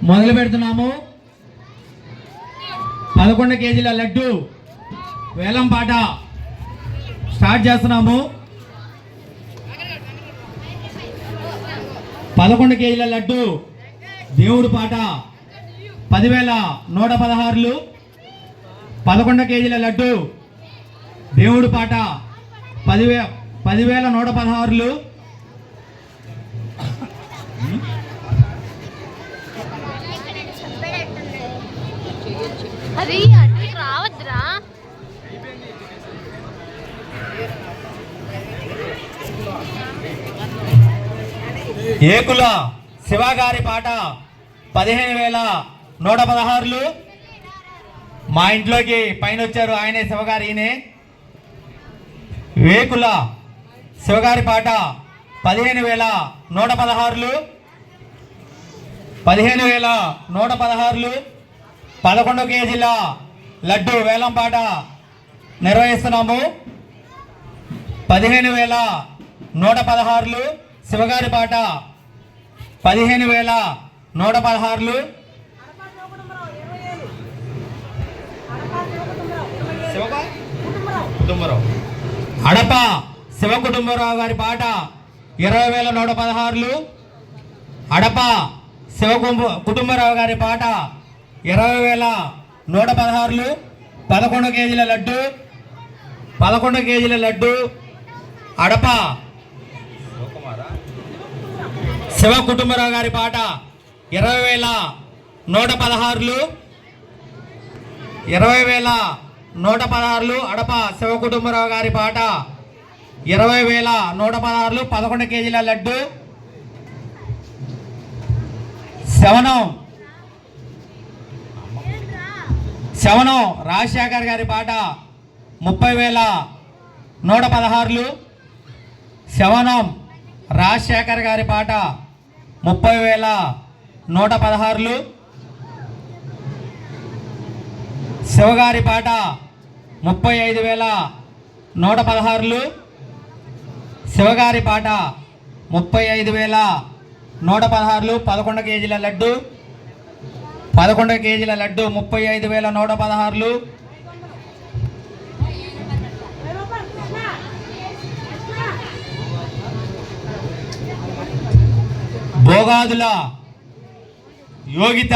మొదలు పెడుతున్నాము. 11 కేజీల లడ్డు వేలం పాట స్టార్ట్ చేస్తున్నాము. 11 కేజీల లడ్డు దేవుడు పాట 10,116. 11 కేజీల లడ్డు దేవుడు పాట 10,116. అది అటు రావద్దురా. ఏకుల శివగారి పాట 15,116. మా ఇంట్లోకి పైన వచ్చారు, ఆయనే శివగారి. ఈయనే ఏకుల శివగారి పాట 15,116. 15,116. 11 కేజీల లడ్డు వేలం పాట నిర్వహిస్తున్నాము. 15,116 శివగారి పాట 15,116. అడప శివ కుటుంబరావు గారి పాట 20,116. అడప శివ కుటుంబరావు గారి పాట 20,116. 11 కేజీల లడ్డు 11 కేజీల లడ్డు అడప శివ కుటుంబరావు గారి పాట 20,116. 20,116 అడప శివ కుటుంబరావు గారి పాట 20,116. 11 కేజీల లడ్డు శవనం రాజశేఖర్ గారి పాట 30,116. శవనం రాజశేఖర్ గారి పాట 30,116. శివగారి పాట 35,116. శివగారి పాట 35,116. 11 కేజీల లడ్డు 11 కేజీల లడ్డు 35,116. భోగాదుల యోగిత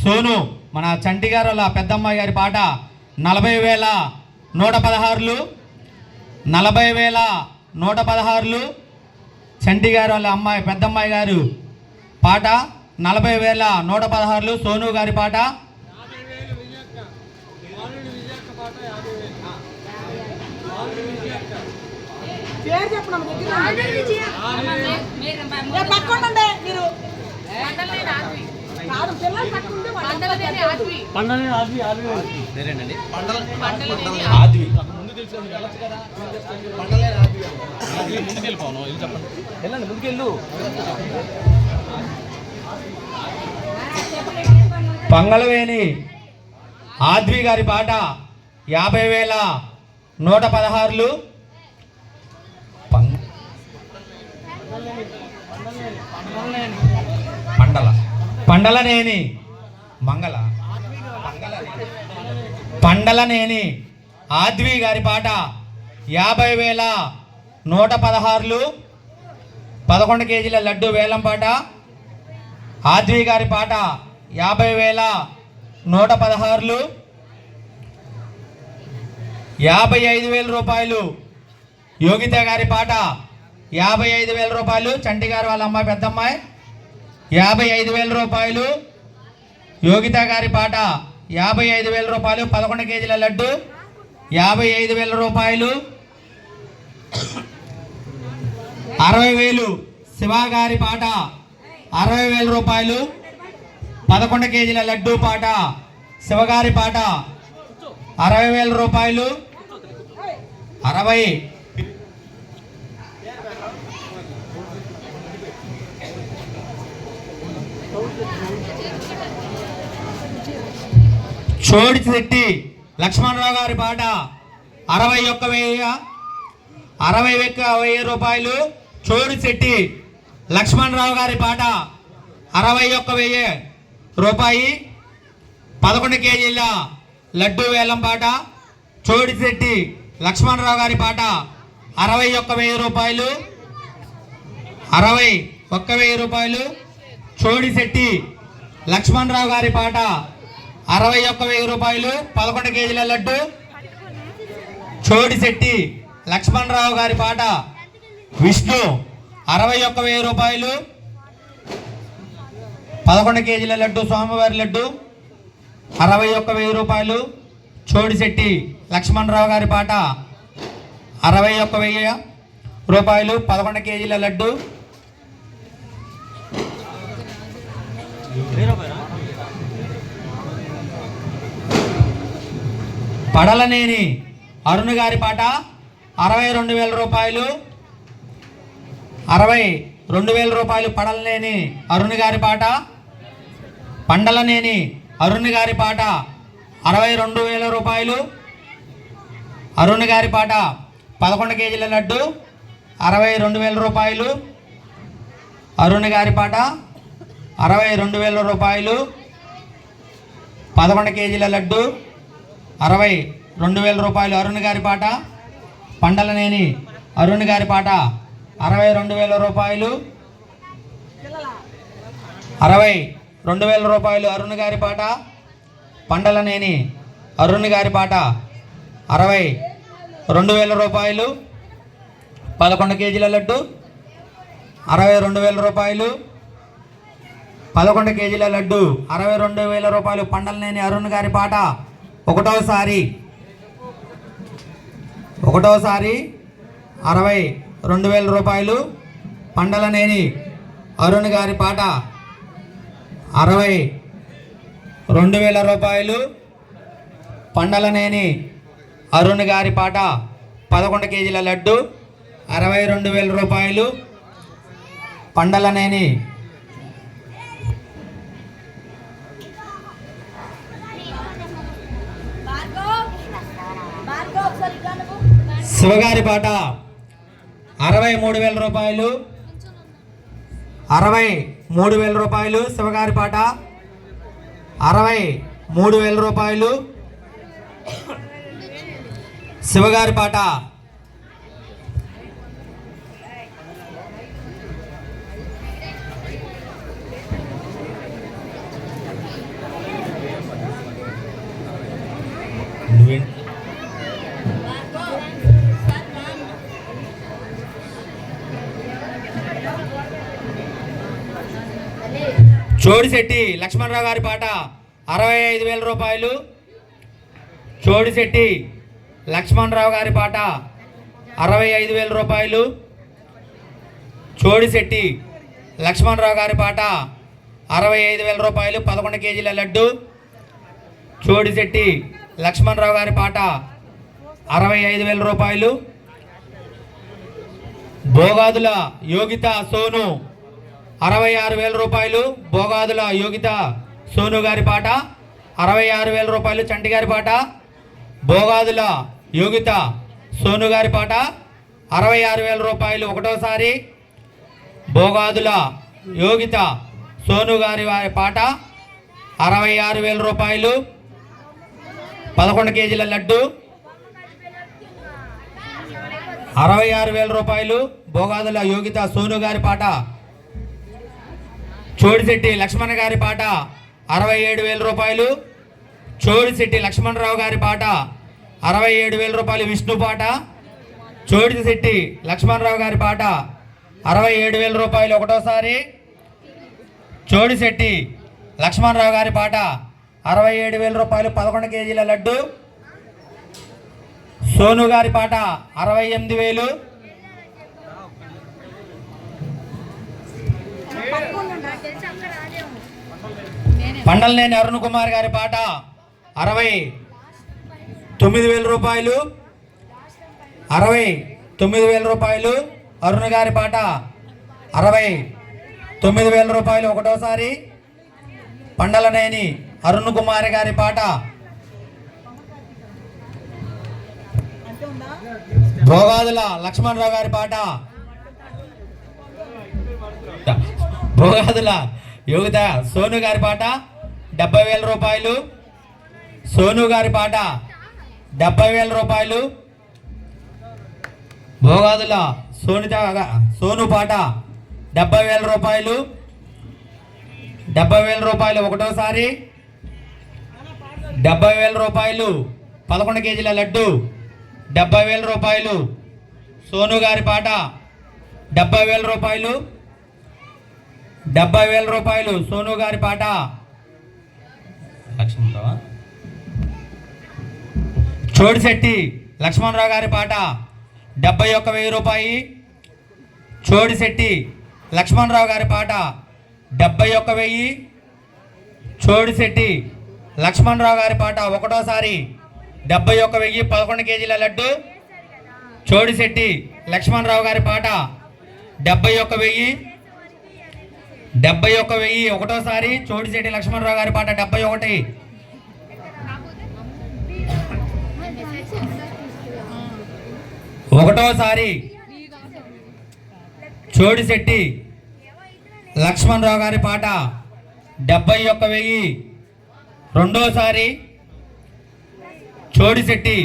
సోను మన చంటిగారుల పెద్దమ్మాయి గారి పాట 40,116. 40,116. చంటిగారు వాళ్ళ అమ్మాయి పెద్దమ్మాయి గారు పాట 40,116. సోను గారి పాట ముందుకెళ్ళు. పంగళవేణి ఆద్వి గారి పాట 50,116. పండలనేని పండలనేని ఆద్వి గారి పాట 50,116. 11 కేజీల లడ్డు వేలం పాట ఆద్వి గారి పాట 50,116. 55,000 రూపాయలు యోగిత గారి పాట 55,000 రూపాయలు. చంటిగారు వాళ్ళ అమ్మాయి పెద్దమ్మాయి 55,000 రూపాయలు. యోగిత గారి పాట 55,000 రూపాయలు. 11 కేజీల లడ్డు 55,000 రూపాయలు. 60,000 శివగారి పాట 60,000 రూపాయలు. 11 కేజీల లడ్డు పాట శివగారి పాట 60,000 రూపాయలు. 60 చోడిశెట్టి లక్ష్మణరావు గారి పాట 61,000 రూపాయలు. చోడిశెట్టి లక్ష్మణరావు గారి పాట 61,000. రూపాయి 11 కేజీల లడ్డు వేలం పాట చోడిశెట్టి లక్ష్మణరావు గారి పాట 61,000 రూపాయలు. 61,000 రూపాయలు. చోడిశెట్టి లక్ష్మణరావు గారి పాట 61,000 రూపాయలు. 11 కేజీల లడ్డు. చోడిశెట్టి లక్ష్మణరావు గారి పాట విష్ణు 61,000 రూపాయలు. 11 కేజీల లడ్డు స్వామివారి లడ్డు 61,000 రూపాయలు. చోడిశెట్టి లక్ష్మణరావు గారి పాట 61,000 రూపాయలు. 11 కేజీల లడ్డు. పడలనేని అరుణ్ గారి పాట 62,000 రూపాయలు. 62,000 రూపాయలు. పడలనేని అరుణ్ గారి పాట. పండలనేని అరుణ్ గారి పాట 62,000 రూపాయలు. అరుణ్ గారి పాట 11 కేజీల లడ్డు 62,000 రూపాయలు. అరుణ్ గారి పాట 62,000 రూపాయలు. 11 కేజీల లడ్డు 62,000 రూపాయలు. అరుణ్ గారి పాట. పండలనేని అరుణ్ గారి పాట 62,000 రూపాయలు. 62,000 రూపాయలు. అరుణ్ గారి పాట. పండలనేని అరుణ్ గారి పాట 62,000 రూపాయలు. 11 కేజీల లడ్డు 62,000 రూపాయలు. 11 కేజీల లడ్డు 62,000 రూపాయలు. పండలనేని అరుణ్ గారి పాట ఒకటోసారి 62,000 రూపాయలు. పండలనేని అరుణ్ గారి పాట 62,000 రూపాయలు. పండలనేని అరుణ్ గారి పాట 11 కేజీల లడ్డు 62,000 రూపాయలు. పండలనేని శివగారి పాట 63,000 రూపాయలు. 63,000 రూపాయలు. శివగారి పాట 63,000 రూపాయలు. శివగారి పాట చోడిశెట్టి లక్ష్మణరావు గారి పాట 65,000 రూపాయలు. చోడిశెట్టి లక్ష్మణరావు గారి పాట 65,000 రూపాయలు. చోడిశెట్టి లక్ష్మణరావు గారి పాట 65,000 రూపాయలు. 11 కేజీల లడ్డు. చోడిశెట్టి లక్ష్మణరావు గారి పాట 65,000 రూపాయలు. భోగాదుల యోగిత సోను 66,000 రూపాయలు. భోగాదుల యోగిత సోను గారి పాట 66,000 రూపాయలు. చంటి గారి పాట. భోగాదుల యోగిత సోను గారి పాట 66,000 రూపాయలు. ఒకటోసారి భోగాదుల యోగిత సోను గారి పాట 66,000 రూపాయలు. 11 కేజీల లడ్డు 66,000 రూపాయలు. భోగాదుల యోగిత సోను గారి పాట. చోడిశెట్టి లక్ష్మణ గారి పాట 67,000 రూపాయలు. చోడిశెట్టి లక్ష్మణరావు గారి పాట 67,000 రూపాయలు. విష్ణు పాట. చోడిశెట్టి లక్ష్మణరావు గారి పాట 67,000 రూపాయలు. ఒకటోసారి చోడిశెట్టి లక్ష్మణరావు గారి పాట 67,000 రూపాయలు. 11 కేజీల లడ్డు. సోను గారి పాట 68,000. పండలనేని అరుణ్ కుమార్ గారి పాట 69,000 రూపాయలు. 69,000 రూపాయలు. అరుణ్ గారి పాట 69,000 రూపాయలు. ఒకటోసారి పండలనేని అరుణ్ కుమార్ గారి పాట. భోగాదుల లక్ష్మణరావు గారి పాట. భోగాదుల యోగిత సోను గారి పాట 70,000 రూపాయలు. సోను గారి పాట 70,000 రూపాయలు. భోగాదుల సోను పాట 70,000 రూపాయలు. 70,000 రూపాయలు ఒకటోసారి. 70,000 రూపాయలు 11 కేజీల లడ్డు 70,000 రూపాయలు. సోను గారి పాట 70,000 రూపాయలు. 70,000 రూపాయలు సోను గారి పాట. చోడిశెట్టి లక్ష్మణరావు గారి పాట 71,000 రూపాయి. చోడిశెట్టి లక్ష్మణరావు గారి పాట 71,000. చోడిశెట్టి లక్ష్మణరావు గారి పాట ఒకటోసారి 71,000. 11 కేజీల లడ్డు చోడిశెట్టి లక్ష్మణరావు గారి పాట 71,000. 71,000 ఒకటోసారి. చోడిశెట్టి లక్ష్మణరావు గారి పాట 71. ఒకటోసారి చోడిశెట్టి లక్ష్మణరావు గారి పాట 71,000. రెండోసారి చోడిశెట్టి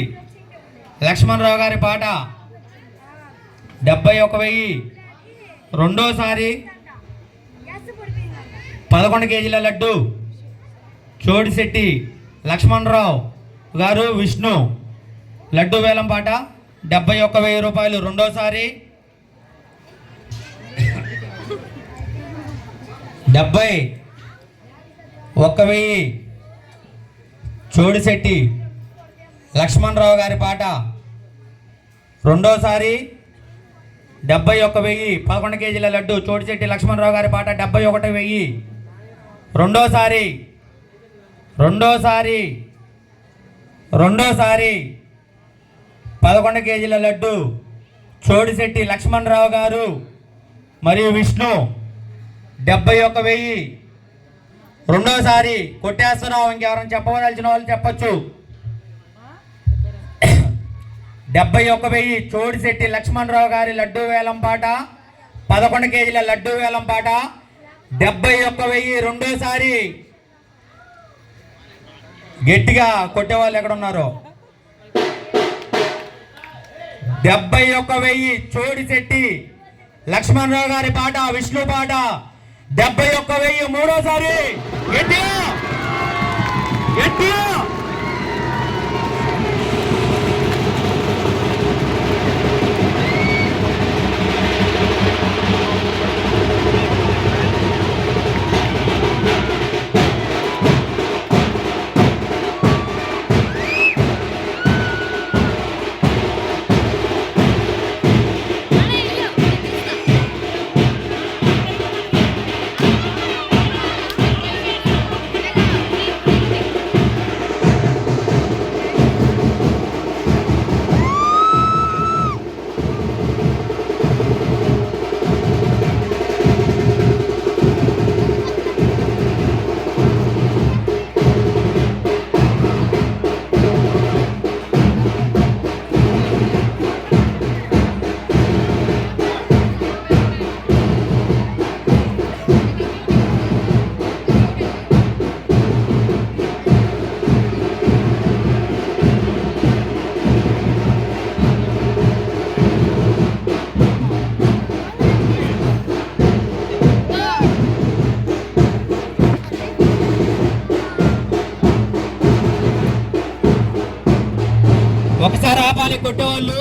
లక్ష్మణరావు గారి పాట 71,000. రెండోసారి 11 కేజీల లడ్డు చోడిశెట్టి లక్ష్మణరావు గారు విష్ణు లడ్డు వేలం పాట 71,000 రూపాయలు. రెండోసారి 71,000 చోడిశెట్టి లక్ష్మణరావు గారి పాట. రెండోసారి 71,000 11 కేజీల లడ్డు చోడిశెట్టి లక్ష్మణరావు గారి పాట 71,000. రెండోసారి 11 కేజీల లడ్డు చోడిశెట్టి లక్ష్మణరావు గారు మరియు విష్ణు 71,000. రెండోసారి కొట్టేస్తున్నాం. ఇంకెవరైనా చెప్పవలసిన వాళ్ళు చెప్పచ్చు. 71,000 చోడిశెట్టి లక్ష్మణరావు గారి లడ్డు వేలం పాట 11 కేజీల లడ్డు వేలం పాట 71,000. రెండోసారి గట్టిగా కొట్టేవాళ్ళు ఎక్కడున్నారు? 71,000 చోడిశెట్టి లక్ష్మణరావు గారి పాట విష్ణు పాట 71,000. మూడోసారి గట్టిగా గట్టిగా. ఒకసారి ఆపాలి కొట్టేవాళ్ళు.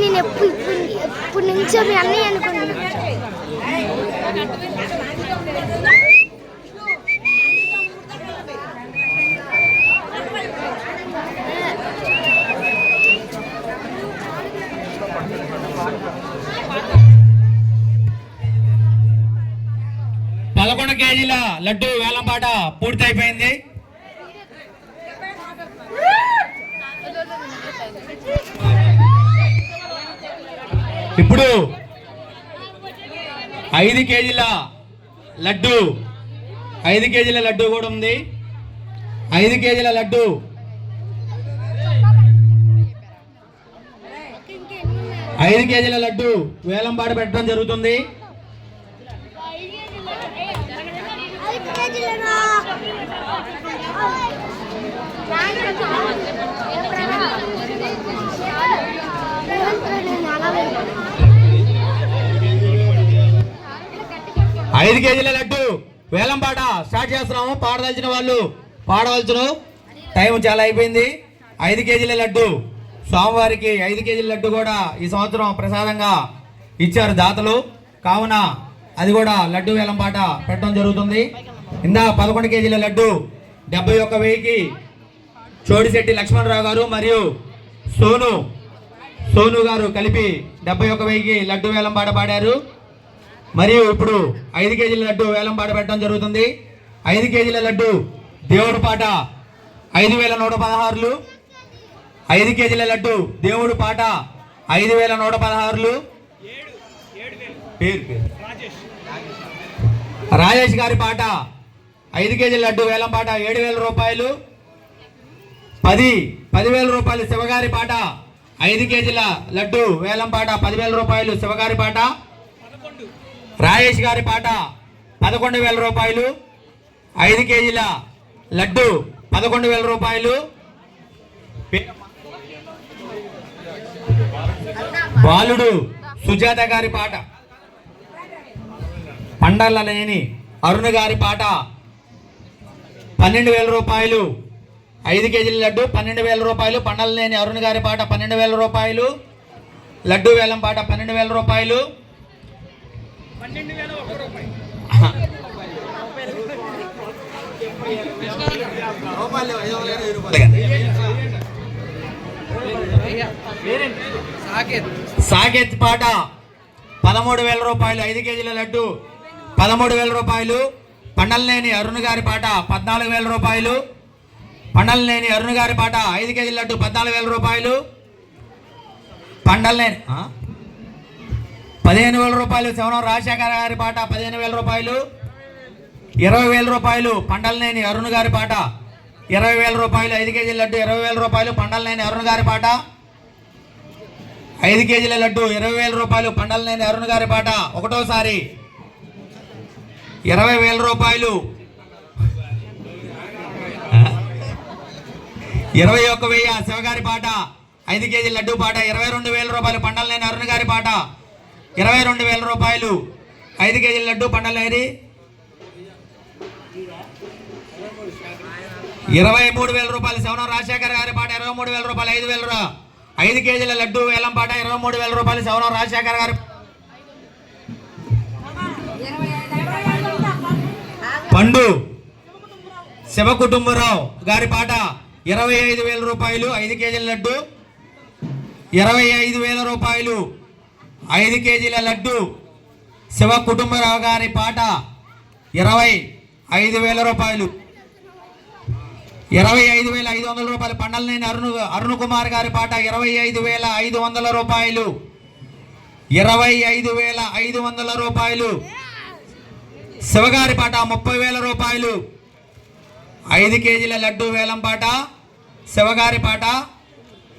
నేను ఎప్పుడు నుంచో మీ అన్నయ్య అనుకున్నాను. పదకొండు కేజీల లడ్డు వేలంపాట పూర్తయిపోయింది. ఇప్పుడు 5 కేజీల లడ్డు 5 కేజీల లడ్డు కూడా ఉంది. 5 కేజీల లడ్డు 5 కేజీల లడ్డు వేలంపాట పెట్టడం జరుగుతుంది. ఐదు కేజీల లడ్డు వేలంపాట స్టార్ట్ చేస్తున్నాము. పాడదలిచిన వాళ్ళు పాడవలసిన టైం చాలా అయిపోయింది. 5 కేజీల లడ్డు స్వామివారికి 5 కేజీల లడ్డు కూడా ఈ సంవత్సరం ప్రసాదంగా ఇచ్చారు దాతలు. కావున అది కూడా లడ్డు వేలంపాట పెట్టడం జరుగుతుంది. 11 కేజీల లడ్డు 71,000కి చోడిశెట్టి లక్ష్మణరావు గారు మరియు సోను గారు కలిపి 71,000కి లడ్డు వేలంపాట పాడారు. మరియు ఇప్పుడు 5 కేజీల లడ్డు వేలంపాట పెట్టడం జరుగుతుంది. 5 కేజీల లడ్డు దేవుడు పాట 5,116. 5 కేజీల లడ్డు దేవుడు పాట 5,116. రాజేష్ గారి పాట 5 కేజీల లడ్డు వేలం పాట 7,000 రూపాయలు. 10,000 రూపాయలు శివగారి పాట 5 కేజీల లడ్డు వేలం పాట 10,000 రూపాయలు శివగారి పాట. రాజేష్ గారి పాట 11,000 రూపాయలు. 5 కేజీల లడ్డు 11,000 రూపాయలు. బాలుడు సుజాత గారి పాట పండలనేని అరుణ్ గారి పాట 12,000 రూపాయలు. 5 కేజీల లడ్డు 12,000 రూపాయలు. పండలనేని అరుణ్ గారి పాట 12,000 రూపాయలు. లడ్డు వేలం పాట 12,000 రూపాయలు. సాకేత్ పాట 13,000 రూపాయలు. 5 కేజీల లడ్డు 13,000 రూపాయలు. పండలనేని అరుణ్ గారి పాట 14,000 రూపాయలు. పండలనేని అరుణ్ గారి పాట 5 కేజీల లడ్డు 14,000 రూపాయలు. పండలనేని 15,000 రూపాయలు. శవనం రాజశేఖర గారి పాట 15,000 రూపాయలు. 20,000 రూపాయలు. పండలనేని అరుణ్ గారి పాట 20,000 రూపాయలు. 5 కేజీల లడ్డు 20,000 రూపాయలు. పండలనేని అరుణ్ గారి పాట 5 కేజీల లడ్డు 20,000 రూపాయలు. పండలనేని అరుణ్ గారి పాట ఒకటోసారి 20,000 రూపాయలు. 21,000 శివగారి పాట 5 కేజీల లడ్డు పాట 22,000 రూపాయలు. పండలనేని అరుణ్ గారి పాట 22,000 రూపాయలు. 5 కేజీల లడ్డు పండలనేని 23,000 రూపాయలు. శవనం రాజశేఖర్ గారి పాట 23,000 రూపాయలు. 5 కేజీల లడ్డు వేలం పాట 23,000 రూపాయలు. శవనం రాజశేఖర్ గారి పండు శివకుటుంబరావు గారి పాట 25,000 రూపాయలు. 5 కేజీల లడ్డు 25,000 రూపాయలు. 5 కేజీల లడ్డు శివకుటుంబరావు గారి పాట 25,000 రూపాయలు. 25,500 రూపాయలు. పండలనేని అరుణ్ కుమార్ గారి పాట 25,500 రూపాయలు. 25,500 రూపాయలు. శివగారి పాట 30,000 రూపాయలు. 5 కేజీల లడ్డు వేలం పాట శివగారి పాట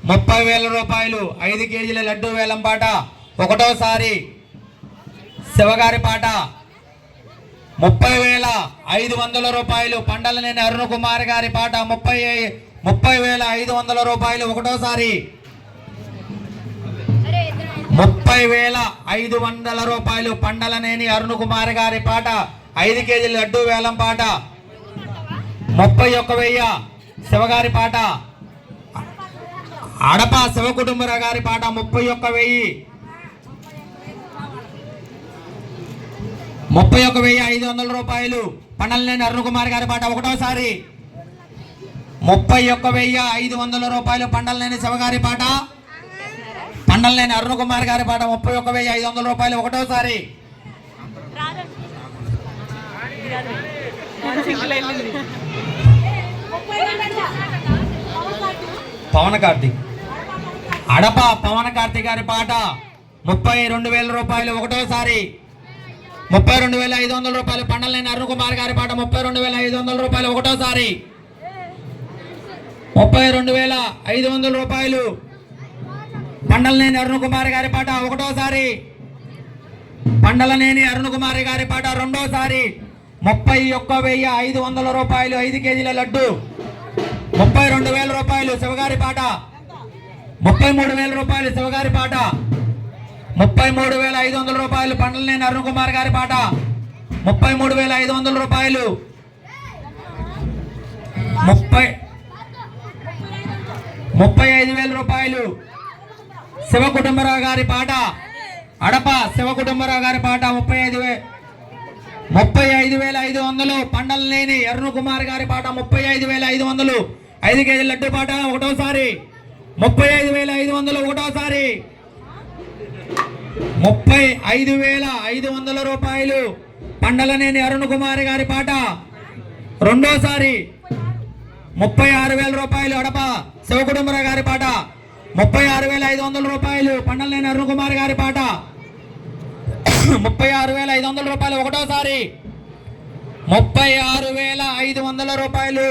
30,000 రూపాయలు. 5 కేజీల లడ్డు వేలం పాట ఒకటోసారి శివగారి పాట 30,500 రూపాయలు. పండలనేని అరుణ్ కుమార్ గారి పాట 30,500 రూపాయలు ఒకటోసారి. 30,500 రూపాయలు. పండలనేని అరుణ్ కుమార్ గారి పాట 5 కేజీల లడ్డు వేలం పాట 31,000 శివగారి పాట. అడప శివకుటుంబరావు గారి పాట 31,000. 31,500 రూపాయలు. పండలనేని అరుణ్ కుమార్ గారి పాట ఒకటోసారి 31,500 రూపాయలు. పండలనేని శివగారి పాట పండలనేని అరుణ్ కుమార్ గారి పాట 31,500 రూపాయలు ఒకటోసారి. పవన్ కార్తీక్ అడప పవన్ కార్తీక్ గారి పాట 32,000 రూపాయలు ఒకటోసారి 32,500 రూపాయలు పండలనేని అరుణ్ కుమార్ గారి పాట 32,500 రూపాయలు ఒకటోసారి 32,500 రూపాయలు పండలనేని అరుణ్ కుమార్ గారి పాట ఒకటోసారి పండలనేని అరుణ్ కుమార్ గారి పాట రెండోసారి 31,500 రూపాయలు 5 కేజీల లడ్డు 32,000 రూపాయలు శివగారి పాట 33,000 రూపాయలు శివగారి పాట 33,500 రూపాయలు పండలనేని అరుణ్ కుమార్ గారి పాట 33,500 రూపాయలు 35,000 రూపాయలు శివ కుటుంబరావు గారి పాట అడప శివ కుటుంబరావు గారి పాట 35,500 పండలనేని అరుణ్ కుమార్ గారి పాట 35,500 5 కేజీల లడ్డు పాట ఒకటోసారి 35,500 ఒకటోసారి 35,500 రూపాయలు పండలనేని అరుణ్ కుమార్ గారి పాట రెండోసారి 36,000 రూపాయలు అడప శివ కుటుంబరావు గారి పాట 36,500 రూపాయలు పండలనేని అరుణ్ కుమార్ గారి పాట 36,500 రూపాయలు ఒకటోసారి 36,500 రూపాయలు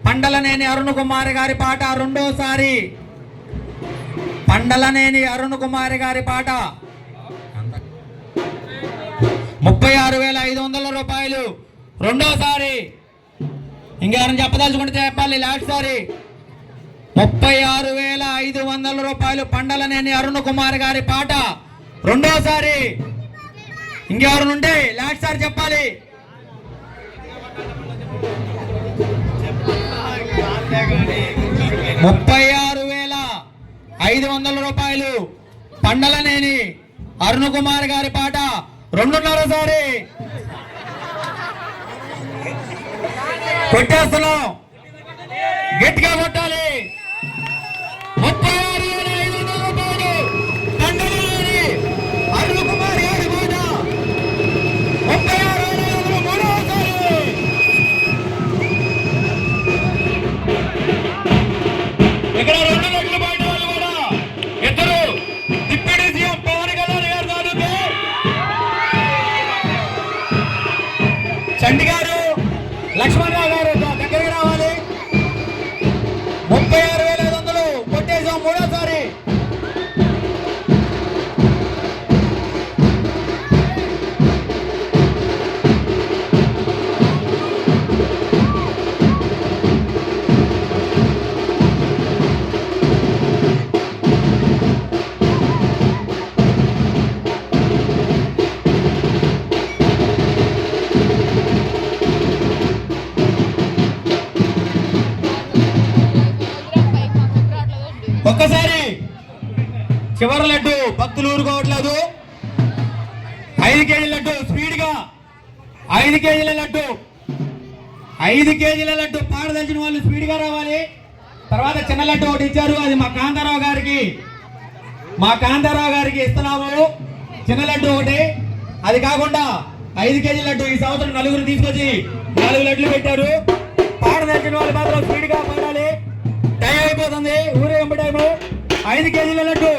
పండలనేని అరుణ్ కుమార్ గారి పాట రెండోసారి పండలనేని అరుణ్ కుమార్ గారి పాట 36,500 రూపాయలు రెండోసారి ఇంకెవరైనా చెప్పదలుచుకుంటే చెప్పాలి లాస్ట్ సారి 36,500 రూపాయలు పండలనేని అరుణ్ కుమార్ గారి పాట రెండోసారి ఇంకెవరు ఉంటే లాస్ట్ సారి చెప్పాలి 36,500 రూపాయలు పండలనేని అరుణ్ కుమార్ గారి పాట రెండున్నరసారి కొట్టేస్తున్నాం గట్టిగా కొట్టాలి 36,500 రూపాయలు పండలనేని అరుణ్ కుమార్ గారి పాట 36,500 మూడవసారి ఇక్కడ 2 లక్షల పాయింట్ వాళ్ళు కూడా ఇద్దరు డిప్యూటీ సీఎం పవన్ కళ్యాణ్ గారు తాలూకు చండి గారు లక్ష్మణరావు గారు దగ్గరికి రావాలి 36,500 కొట్టేసాం మూడోసారి ఒక్కసారి చివరి లడ్డు భక్తులు ఊరుకోవట్లేదు 5 కేజీల లడ్డు స్పీడ్ గా 5 కేజీల లడ్డు 5 కేజీల లడ్డు పాడదలిచిన వాళ్ళు స్పీడ్ గా రావాలి. తర్వాత చిన్న లడ్డు ఒకటి ఇచ్చారు, అది మా కాంతారావు గారికి ఇస్తున్నాము. చిన్న లడ్డు ఒకటి, అది కాకుండా 5 కేజీల లడ్డు ఈ సంవత్సరం నలుగురు తీసుకొచ్చి 4 లడ్లు పెట్టారు. పాడదలిచిన వాళ్ళు మాత్రం స్పీడ్ గా పాడాలి, టైం అయిపోతుంది, ఊరేగింపు టైము. 5 కేజీల లడ్డు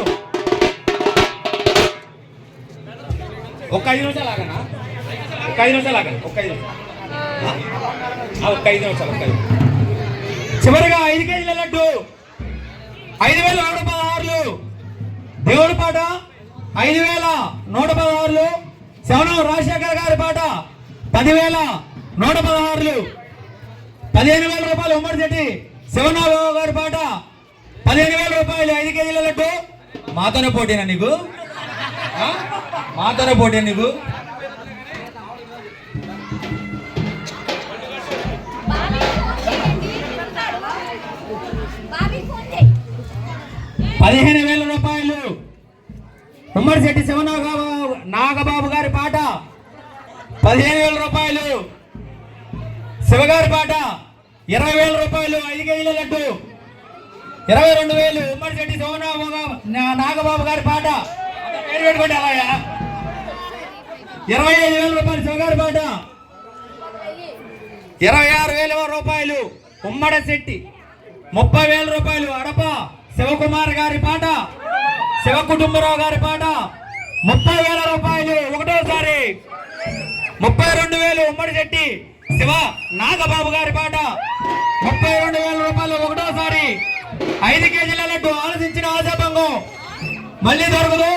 ఒక 5 నిమిషాలు ఆగనా? ఒక 5 నిమిషాలు ఆగండి, ఒక 5 నిమిషాలు. చివరిగా 5 కేజీల లడ్డు 5,116 దేవుడి పాట 5,116 శవనం రాజశేఖర్ గారి పాట 10,116 15,000 రూపాయలు ఉమ్మడి చెట్టి శివనాబాబు గారి పాట 15,000 రూపాయలు 5 కేజీల లడ్డు. మాతోనే పోటీనా నీకు? మాతోనే పోటీ నీకు? రూపాయలు ఉమ్మడి శెట్టి నాగబాబు గారి పాట 15,000 రూపాయలు. శివగారి పాట 20,000 రూపాయలు 5 కేజీల లడ్డు. 22,000 ఉమ్మడి శెట్టి నాగబాబు గారి పాట 25,000 రూపాయలు శివగారి పాట. 26,000 రూపాయలు ఉమ్మడి శెట్టి. 30,000 రూపాయలు అడప శివకుమార్ గారి పాట, శివ కుటుంబరావు గారి పాట 30,000 రూపాయలు ఒకటోసారి. 32,000 ఉమ్మడి శెట్టి శివ నాగబాబు గారి పాట. 32,000 రూపాయలు ఒకటోసారి. 5 కేజీల లడ్డు ఆలోచించిన ఆశాభంగం మళ్ళీ దొరకదు.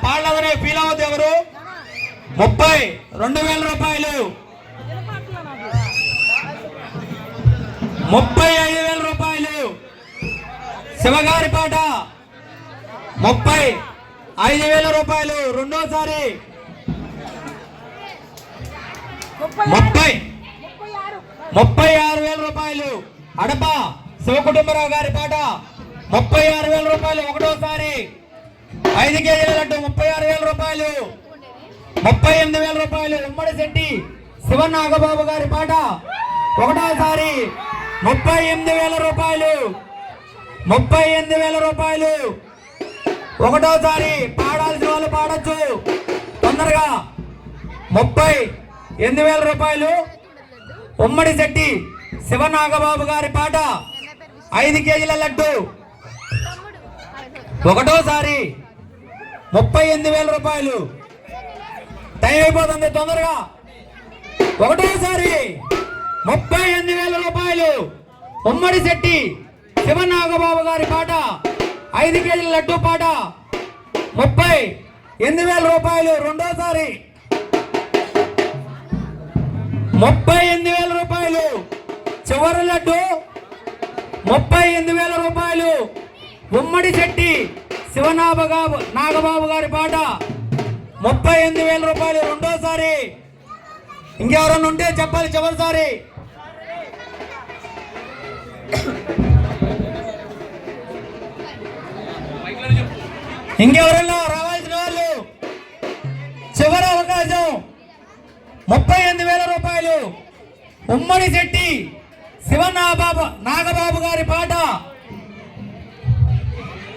పాడలేదనే ఫీల్ అవ్వద్దు ఎవరు. 32,000 రూపాయలు. 35,000 రూపాయలు శివగారి పాట. 35,000 రూపాయలు రెండోసారి. 36,000 రూపాయలు అడప శివకుటుంబరావు గారి పాట. 36,000 రూపాయలు ఒకటోసారి. 5 కేజీల లడ్డు 36,000 రూపాయలు. 38,000 రూపాయలు ఉమ్మడి శెట్టి శివనాగబాబు గారి పాట. ఒకటోసారి 38,000 రూపాయలు. 38,000 రూపాయలు ఒకటోసారి. పాడాల్సిన వాళ్ళు పాడొచ్చు తొందరగా. 38,000 రూపాయలు ఉమ్మడి శెట్టి శివనాగబాబు గారి పాట. 5 కేజీల లడ్డు ఒకటోసారి. 38,000 రూపాయలు. టైం అయిపోతుంది తొందరగా. ఒకటోసారి 38,000 రూపాయలు ఉమ్మడి శెట్టి శివనాగబాబు గారి పాట. 5 కేజీల లడ్డు పాట. 38,000 రూపాయలు రెండోసారి. 38,000 రూపాయలు చివరి లడ్డు. 38,000 రూపాయలు ఉమ్మడి శెట్టి నాగబాబు గారి పాట. 38,000 రూపాయలు రెండోసారి. ఇంకెవరన్నా ఉంటే చెప్పాలి చివరిసారి. ఇంకెవరన్నా రావాల్సిన వాళ్ళు చివరి అవకాశం. 38,000 రూపాయలు ఉమ్మడి శెట్టి నాగబాబు గారి పాట.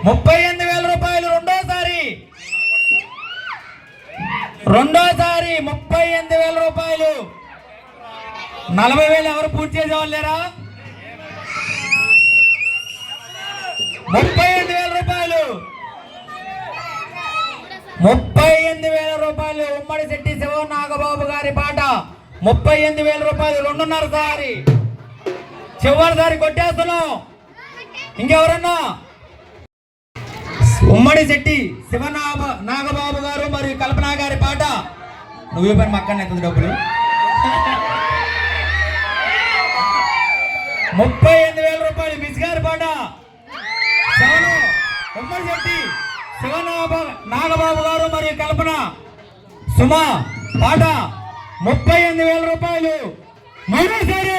38,000 రూపాయలు రెండోసారి. 38,000 రూపాయలు. 40,000 ఎవరు పూర్తి చేసేవాళ్ళు లేరా? 38,000 రూపాయలు. 38,000 రూపాయలు ఉమ్మడి శెట్టి శివనాగబాబు గారి పాట. 38,000 రూపాయలు రెండున్నరసారి. చివరిసారి కొట్టేస్తున్నాం. ఇంకెవరన్నా? ఉమ్మడి శెట్టి నాగబాబు గారు మరియు కల్పన గారి పాట. నువ్వే పని మక్కనే అవుతుంది డబ్బులు. 38,000 రూపాయలు మిస్ గారి పాట. ఉమ్మడి శెట్టి నాగబాబు గారు మరియు కల్పన సుమ పాట. 38,000 రూపాయలు. మరోసారి